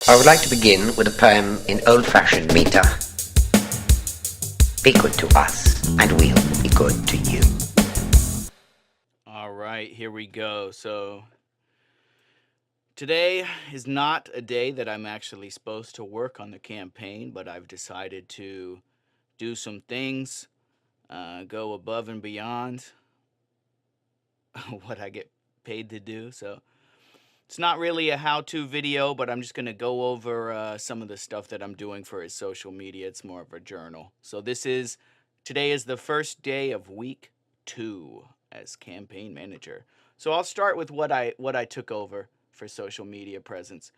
I would like to begin with a poem in old-fashioned meter. Be good to us, and we'll be good to you. All right, here we go. So, today is not a day that I'm actually supposed to work on the campaign, but I've decided to do some things, go above and beyond what I get paid to do. So, it's not really a how to video, but I'm just going to go over some of the stuff that I'm doing for his social media. It's more of a journal. So, today is the first day of week 2 as campaign manager. So, I'll start with what I took over for social media presence.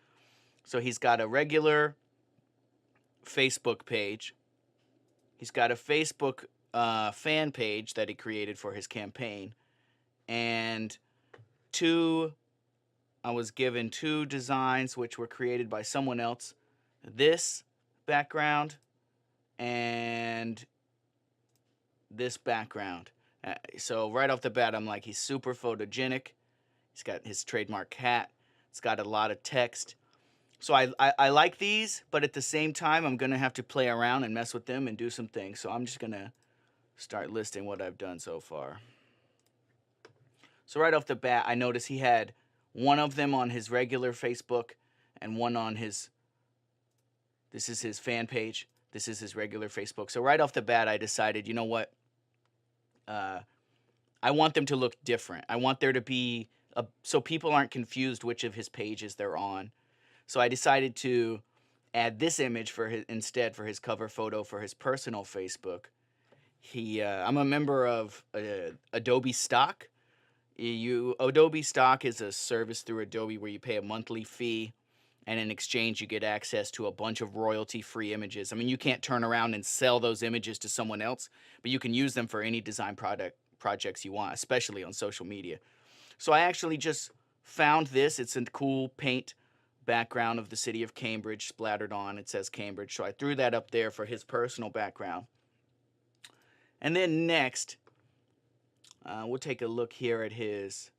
So, he's got a regular Facebook page. He's got a Facebook fan page that he created for his campaign, and two I was given 2 designs which were created by someone else. This background and this background. So right off the bat, I'm like, he's super photogenic. He's got his trademark hat. It's got a lot of text. So I like these, but at the same time, I'm going to have to play around and mess with them and do some things. So I'm just going to start listing what I've done so far. So right off the bat, I noticed he had one of them on his regular Facebook and one on this is his fan page. This is his regular Facebook. So right off the bat, I decided, you know what? Uh, I want them to look different. I want there to be so people aren't confused which of his pages they're on. So I decided to add this image instead for his cover photo for his personal Facebook. I'm a member of Adobe Stock. Adobe Stock is a service through Adobe where you pay a monthly fee, and in exchange you get access to a bunch of royalty-free images. I mean, you can't turn around and sell those images to someone else, but you can use them for any design projects you want, especially on social media. So I actually just found this. It's a cool paint background of the city of Cambridge splattered on. It says Cambridge, so I threw that up there for his personal background. And then next, we'll take a look here at his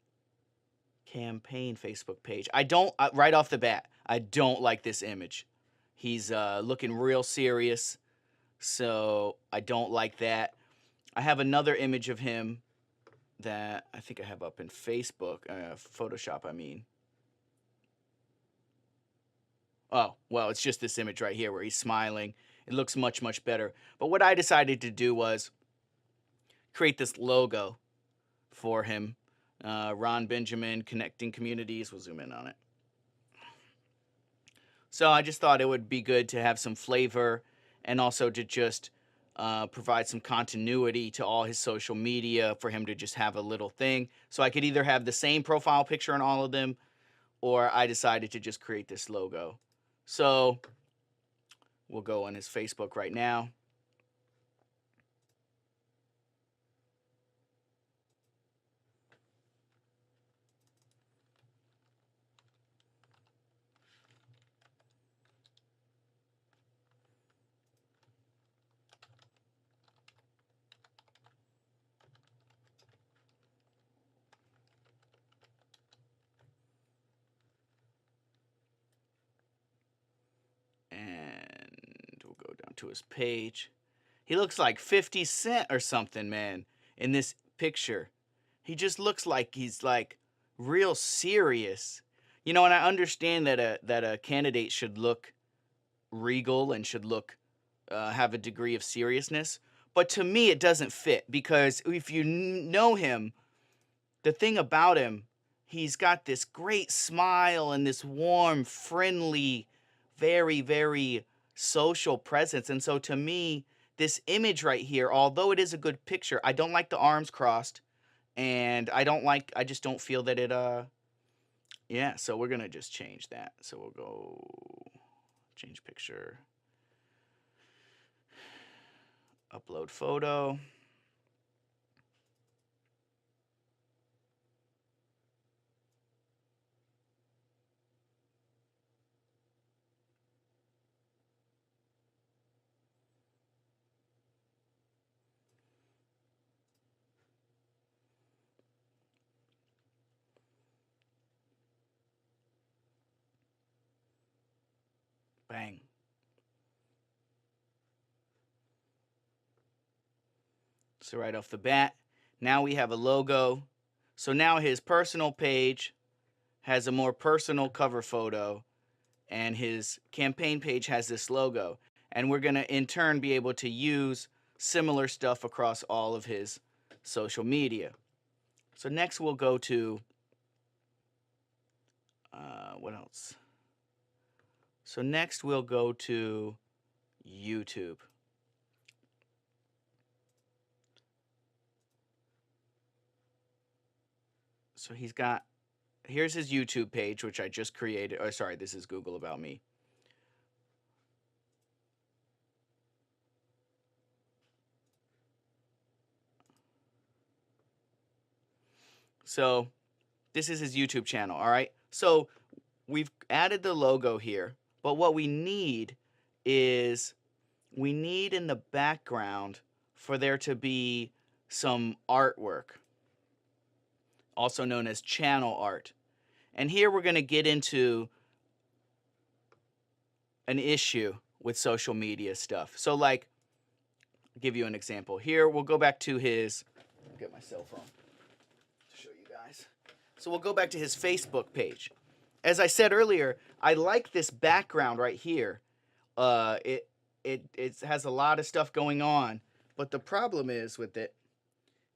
campaign Facebook page. I don't, right off the bat, I don't like this image. He's looking real serious, so I don't like that. I have another image of him that I think I have up in Facebook, Photoshop, I mean. Oh, well, it's just this image right here where he's smiling. It looks much, much better. But what I decided to do was create this logo for him. Ron Benjamin, Connecting Communities. We'll zoom in on it. So I just thought it would be good to have some flavor and also to just provide some continuity to all his social media for him to just have a little thing. So I could either have the same profile picture on all of them, or I decided to just create this logo. So we'll go on his Facebook right now. And we'll go down to his page. He looks like 50 Cent or something, man, in this picture. He just looks like he's like real serious. You know, and I understand that a candidate should look regal and should look have a degree of seriousness, but to me it doesn't fit because if you know him, the thing about him, he's got this great smile and this warm, friendly, very, very social presence. And so to me, this image right here, although it is a good picture, I don't like the arms crossed. And I just don't feel that yeah, so we're going to just change that. So we'll go change picture, upload photo. Bang. So right off the bat, now we have a logo. So now his personal page has a more personal cover photo, and his campaign page has this logo. And we're going to, in turn, be able to use similar stuff across all of his social media. So next we'll go to, what else? So next we'll go to YouTube. So he's got, here's his YouTube page, which I just created. Oh, sorry, this is Google About Me. So this is his YouTube channel, all right? So we've added the logo here, but what we need is, we need in the background for there to be some artwork, also known as channel art. And here we're going to get into an issue with social media stuff. So like, I'll give you an example. Here we'll go back to his, I'll get my cell phone to show you guys. So we'll go back to his Facebook page. As I said earlier, I like this background right here. It has a lot of stuff going on, but the problem is with it,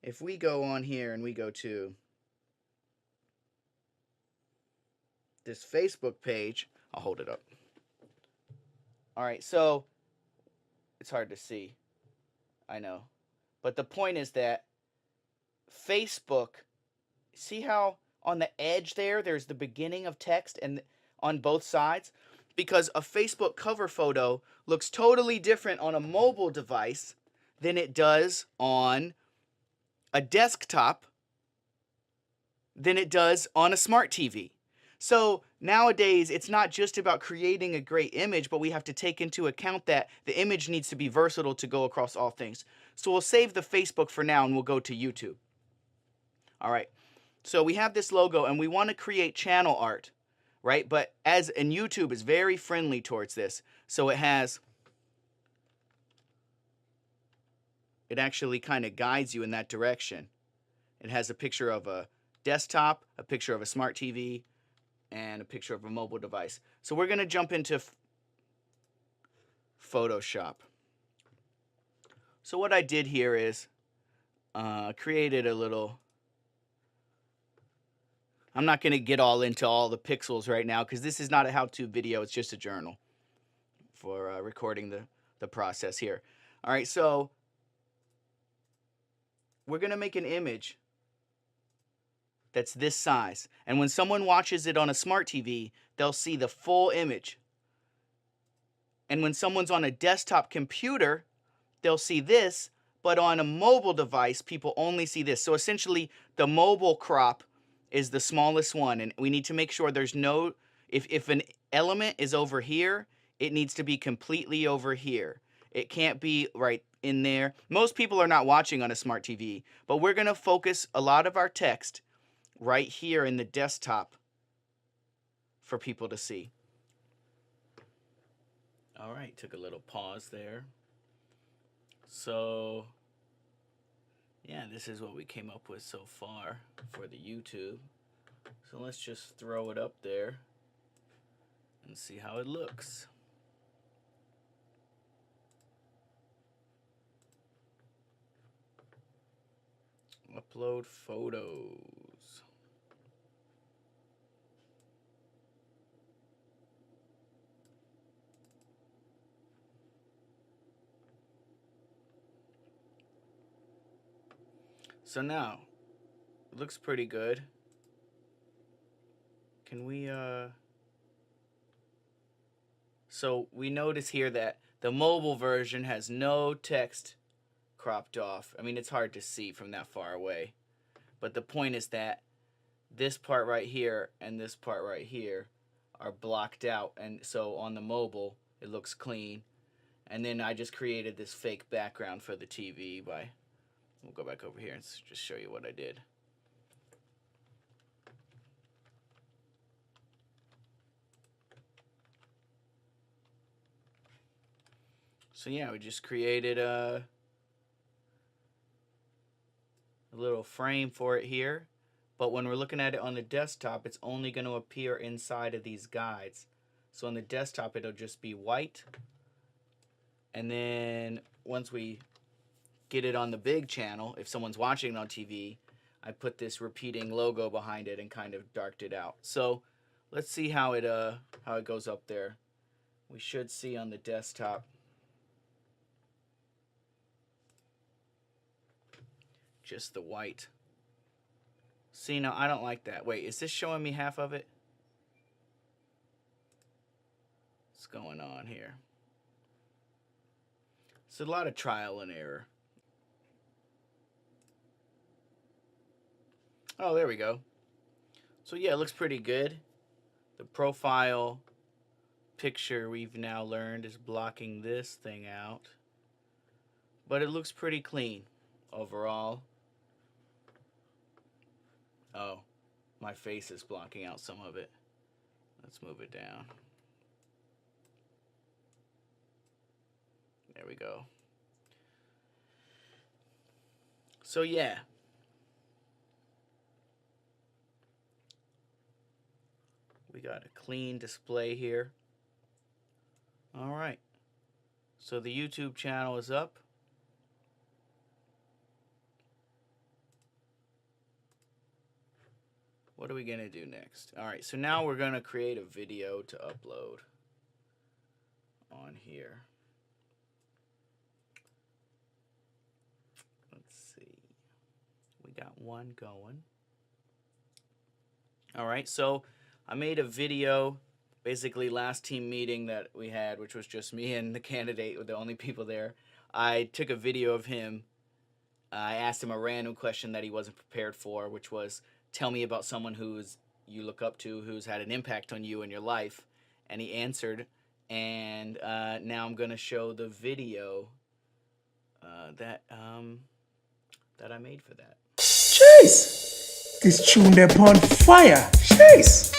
if we go on here and we go to this Facebook page, I'll hold it up. All right, so it's hard to see, I know, but the point is that Facebook, see how on the edge there's the beginning of text and on both sides? Because a Facebook cover photo looks totally different on a mobile device than it does on a desktop, than it does on a smart TV. So nowadays, it's not just about creating a great image, but we have to take into account that the image needs to be versatile to go across all things. So we'll save the Facebook for now and we'll go to YouTube. All right. So we have this logo and we want to create channel art, right? But and YouTube is very friendly towards this. So it actually kind of guides you in that direction. It has a picture of a desktop, a picture of a smart TV, and a picture of a mobile device. So we're going to jump into Photoshop. So what I did here is created a little, I'm not going to get all into all the pixels right now because this is not a how-to video, it's just a journal for recording the process here. All right, so we're going to make an image that's this size. And when someone watches it on a smart TV, they'll see the full image. And when someone's on a desktop computer, they'll see this, but on a mobile device, people only see this. So essentially, the mobile crop is the smallest one, and we need to make sure there's no, if an element is over here, it needs to be completely over here. It can't be right in there. Most people are not watching on a smart TV, but we're going to focus a lot of our text right here in the desktop for people to see. All right, took a little pause there. So, yeah, this is what we came up with so far for the YouTube. So let's just throw it up there and see how it looks. Upload photos. So now, it looks pretty good. Can we, so we notice here that the mobile version has no text cropped off. I mean, it's hard to see from that far away. But the point is that this part right here and this part right here are blocked out. And so on the mobile, it looks clean. And then I just created this fake background for the TV by, we'll go back over here and just show you what I did. So yeah, we just created a little frame for it here. But when we're looking at it on the desktop, it's only going to appear inside of these guides. So on the desktop, it'll just be white. And then once we get it on the big channel, if someone's watching it on TV, I put this repeating logo behind it and kind of darked it out. So let's see how it goes up there. We should see on the desktop just the white. See, now I don't like that. Wait, is this showing me half of it? What's going on here? It's a lot of trial and error. Oh, there we go. So yeah, it looks pretty good. The profile picture we've now learned is blocking this thing out. But it looks pretty clean overall. Oh, my face is blocking out some of it. Let's move it down. There we go. So yeah. We got a clean display here. All right. So the YouTube channel is up. What are we going to do next? All right, so now we're going to create a video to upload on here. Let's see. We got one going. All right, so I made a video, basically last team meeting that we had, which was just me and the candidate were the only people there. I took a video of him. I asked him a random question that he wasn't prepared for, which was, tell me about someone who's you look up to, who's had an impact on you in your life. And he answered, and now I'm going to show the video that I made for that. Jeez! This tune upon fire. Jeez!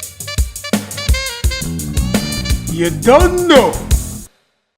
You don't know.